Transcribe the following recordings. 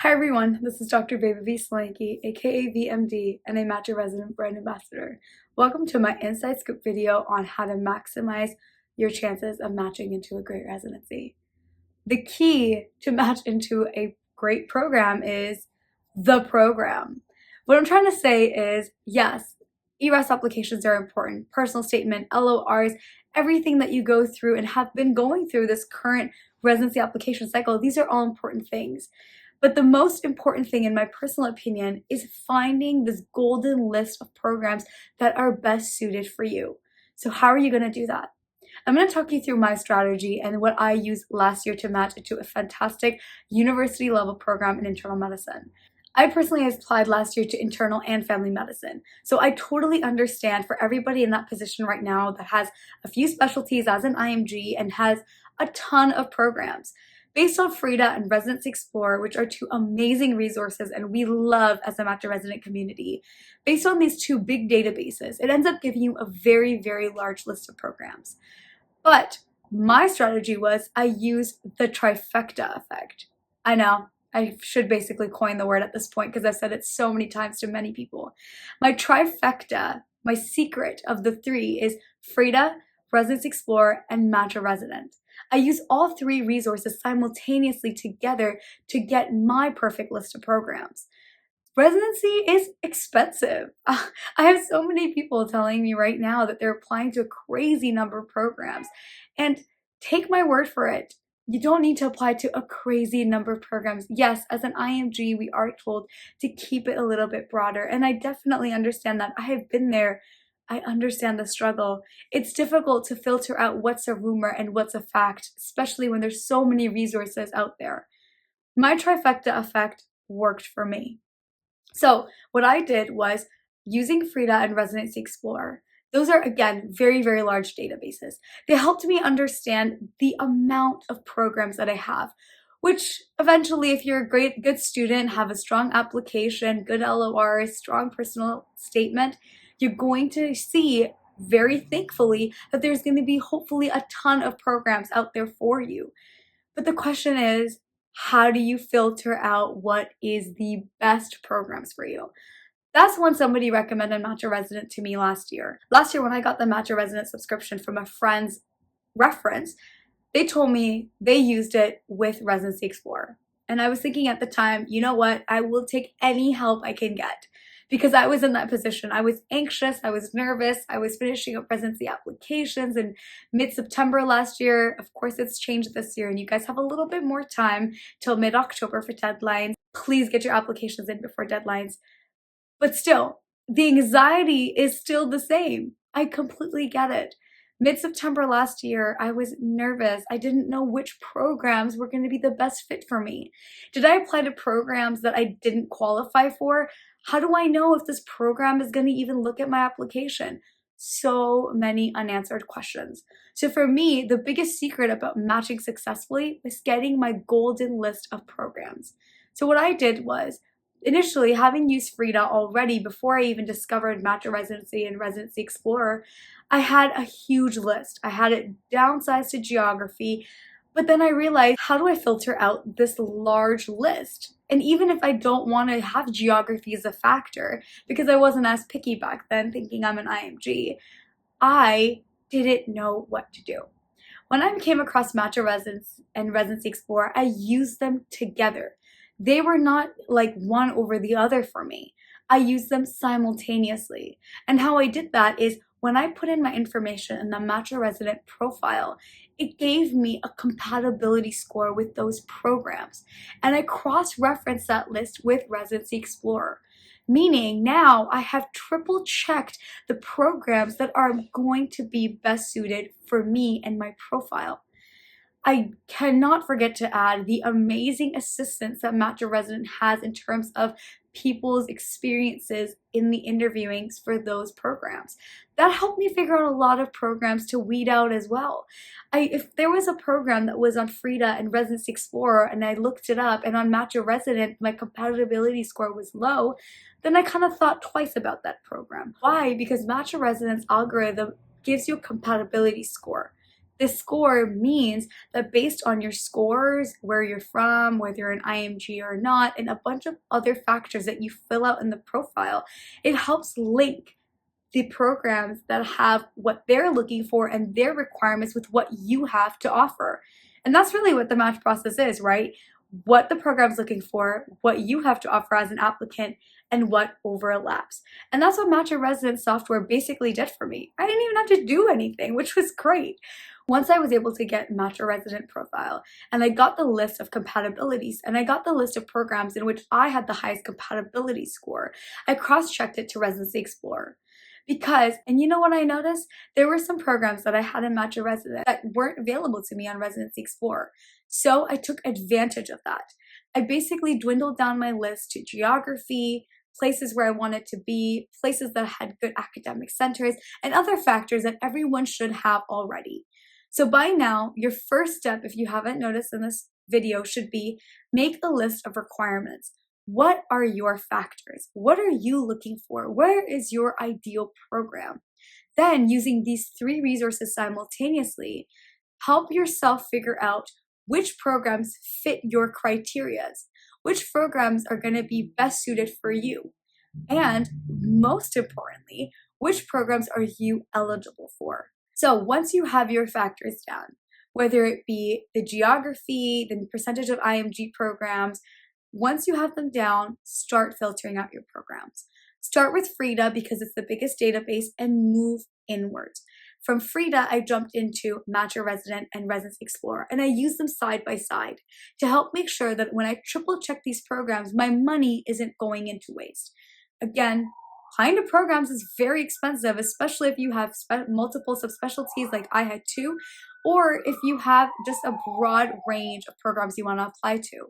Hi everyone, this is Dr. Baby Solanki, aka VMD, and a Match Resident Brand Ambassador. Welcome to my Inside Scoop video on how to maximize your chances of matching into a great residency. The key to match into a great program is the program. What I'm trying to say is, yes, ERES applications are important, personal statement, LORs, everything that you go through and have been going through this current residency application cycle, these are all important things. But the most important thing, in my personal opinion, is finding this golden list of programs that are best suited for you. So how are you going to do that? I'm going to talk you through my strategy and what I used last year to match into a fantastic university level program in internal medicine. I personally applied last year to internal and family medicine. So I totally understand for everybody in that position right now that has a few specialties as an IMG and has a ton of programs. Based on Frida and Residency Explorer, which are two amazing resources and we love as a Master Resident community, based on these two big databases, it ends up giving you a very, very large list of programs. But my strategy was I used the Trifecta Effect. I know, I should basically coin the word at this point because I've said it so many times to many people. My trifecta, my secret of the three is Frida, Residency Explorer, and Matcha Resident. I use all three resources simultaneously together to get my perfect list of programs. Residency is expensive. I have so many people telling me right now that they're applying to a crazy number of programs. And take my word for it, you don't need to apply to a crazy number of programs. Yes, as an IMG, we are told to keep it a little bit broader. And I definitely understand that. I have been there. I understand the struggle. It's difficult to filter out what's a rumor and what's a fact, especially when there's so many resources out there. My trifecta effect worked for me. So what I did was using Frida and Residency Explorer. Those are, again, very, very large databases. They helped me understand the amount of programs that I have, which eventually, if you're a good student, have a strong application, good LORs, strong personal statement, you're going to see very thankfully that there's going to be hopefully a ton of programs out there for you. But the question is, how do you filter out what is the best programs for you? That's when somebody recommended Matcha Resident to me last year. Last year when I got the Matcha Resident subscription from a friend's reference, they told me they used it with Residency Explorer. And I was thinking at the time, you know what? I will take any help I can get. Because I was in that position. I was anxious, I was nervous, I was finishing up residency applications in mid-September last year. Of course, it's changed this year, and you guys have a little bit more time till mid-October for deadlines. Please get your applications in before deadlines. But still, the anxiety is still the same. I completely get it. Mid-September last year, I was nervous. I didn't know which programs were going to be the best fit for me. Did I apply to programs that I didn't qualify for? How do I know if this program is going to even look at my application? So many unanswered questions. So for me, the biggest secret about matching successfully was getting my golden list of programs. So what I did was, initially, having used Frida already before I even discovered Matcha Residency and Residency Explorer, I had a huge list. I had it downsized to geography, but then I realized, how do I filter out this large list? And even if I don't want to have geography as a factor, because I wasn't as picky back then, thinking I'm an IMG, I didn't know what to do. When I came across Matcha Residence and Residency Explorer, I used them together. They were not like one over the other for me. I used them simultaneously. And how I did that is when I put in my information in the Matcha Resident profile, it gave me a compatibility score with those programs. And I cross-referenced that list with Residency Explorer. Meaning now I have triple checked the programs that are going to be best suited for me and my profile. I cannot forget to add the amazing assistance that Matcha Resident has in terms of people's experiences in the interviewings for those programs. That helped me figure out a lot of programs to weed out as well. If there was a program that was on Frida and Residency Explorer and I looked it up and on Matcha Resident my compatibility score was low, then I kind of thought twice about that program. Why? Because Matcha Resident's algorithm gives you a compatibility score. This score means that based on your scores, where you're from, whether you're an IMG or not, and a bunch of other factors that you fill out in the profile, it helps link the programs that have what they're looking for and their requirements with what you have to offer. And that's really what the match process is, right? What the program's looking for, what you have to offer as an applicant, and what overlaps. And that's what Match a Resident software basically did for me. I didn't even have to do anything, which was great. Once I was able to get Match a Resident profile, and I got the list of compatibilities, and I got the list of programs in which I had the highest compatibility score, I cross-checked it to Residency Explorer. Because, and you know what I noticed? There were some programs that I had in Match a Resident that weren't available to me on Residency Explorer. So I took advantage of that. I basically dwindled down my list to geography, places where I wanted to be, places that had good academic centers, and other factors that everyone should have already. So by now, your first step, if you haven't noticed in this video, should be make a list of requirements. What are your factors? What are you looking for? Where is your ideal program? Then, using these 3 resources simultaneously, help yourself figure out which programs fit your criteria, which programs are going to be best suited for you, and most importantly, which programs are you eligible for. So once you have your factors down, whether it be the geography, the percentage of IMG programs, once you have them down, start filtering out your programs. Start with Frida because it's the biggest database and move inwards. From Frida, I jumped into Match a Resident and Residency Explorer, and I use them side by side to help make sure that when I triple check these programs, my money isn't going into waste. Again, applying to programs is very expensive, especially if you have multiple subspecialties like I had too, or if you have just a broad range of programs you want to apply to.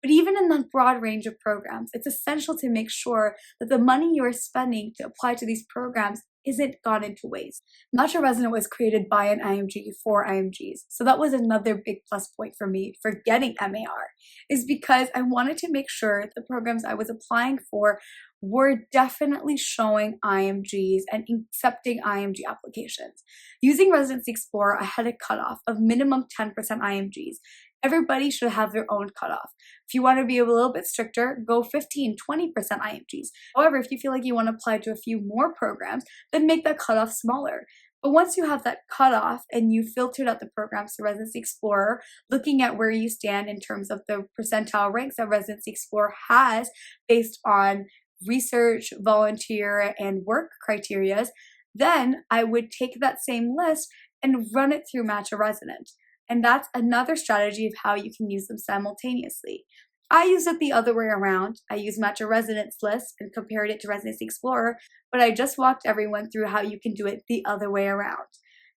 But even in that broad range of programs, it's essential to make sure that the money you are spending to apply to these programs isn't gone into waste. Match a Resident was created by an IMG for IMGs. So that was another big plus point for me for getting MAR, is because I wanted to make sure the programs I was applying for were definitely showing IMGs and accepting IMG applications. Using Residency Explorer, I had a cutoff of minimum 10% IMGs. Everybody should have their own cutoff. If you want to be a little bit stricter, go 15, 20% IMGs. However, if you feel like you want to apply to a few more programs, then make that cutoff smaller. But once you have that cutoff and you filtered out the programs to Residency Explorer, looking at where you stand in terms of the percentile ranks that Residency Explorer has based on research, volunteer, and work criteria, then I would take that same list and run it through Match a Resident. And that's another strategy of how you can use them simultaneously. I used it the other way around. I used Match a Resident's list and compared it to Residency Explorer, but I just walked everyone through how you can do it the other way around.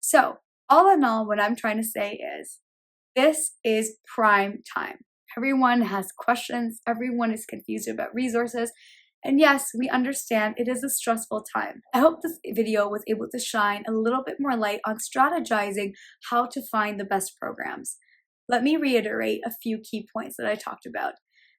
So, all in all, what I'm trying to say is, this is prime time. Everyone has questions, everyone is confused about resources, and yes, we understand it is a stressful time. I hope this video was able to shine a little bit more light on strategizing how to find the best programs. Let me reiterate a few key points that I talked about.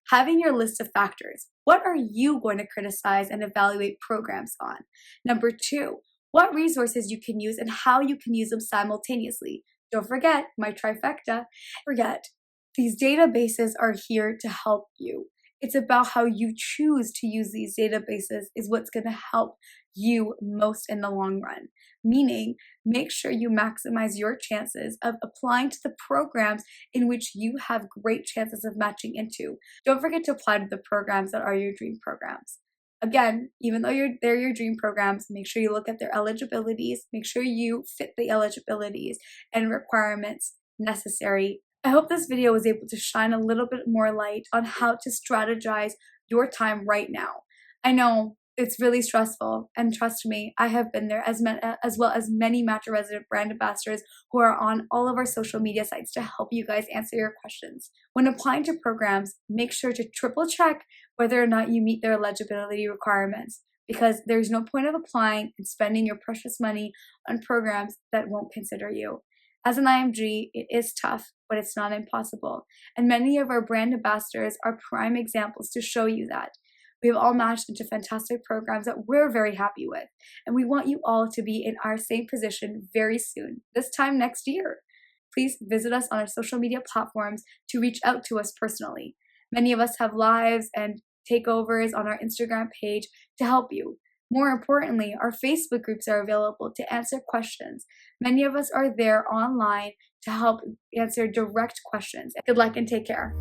Having your list of factors. What are you going to criticize and evaluate programs on? Number 2, what resources you can use and how you can use them simultaneously. Don't forget my trifecta. These databases are here to help you. It's about how you choose to use these databases is what's going to help you most in the long run. Meaning, make sure you maximize your chances of applying to the programs in which you have great chances of matching into. Don't forget to apply to the programs that are your dream programs. Again, even though they're your dream programs, make sure you look at their eligibilities, make sure you fit the eligibilities and requirements necessary. I hope this video was able to shine a little bit more light on how to strategize your time right now. I know it's really stressful, and trust me, I have been there, as well as many Match a Resident brand ambassadors who are on all of our social media sites to help you guys answer your questions. When applying to programs, make sure to triple check whether or not you meet their eligibility requirements, because there's no point of applying and spending your precious money on programs that won't consider you. As an IMG, it is tough, but it's not impossible. And many of our brand ambassadors are prime examples to show you that. We have all matched into fantastic programs that we're very happy with. And we want you all to be in our same position very soon, this time next year. please visit us on our social media platforms to reach out to us personally. Many of us have lives and takeovers on our Instagram page to help you. More importantly, our Facebook groups are available to answer questions. Many of us are there online to help answer direct questions. Good luck and take care.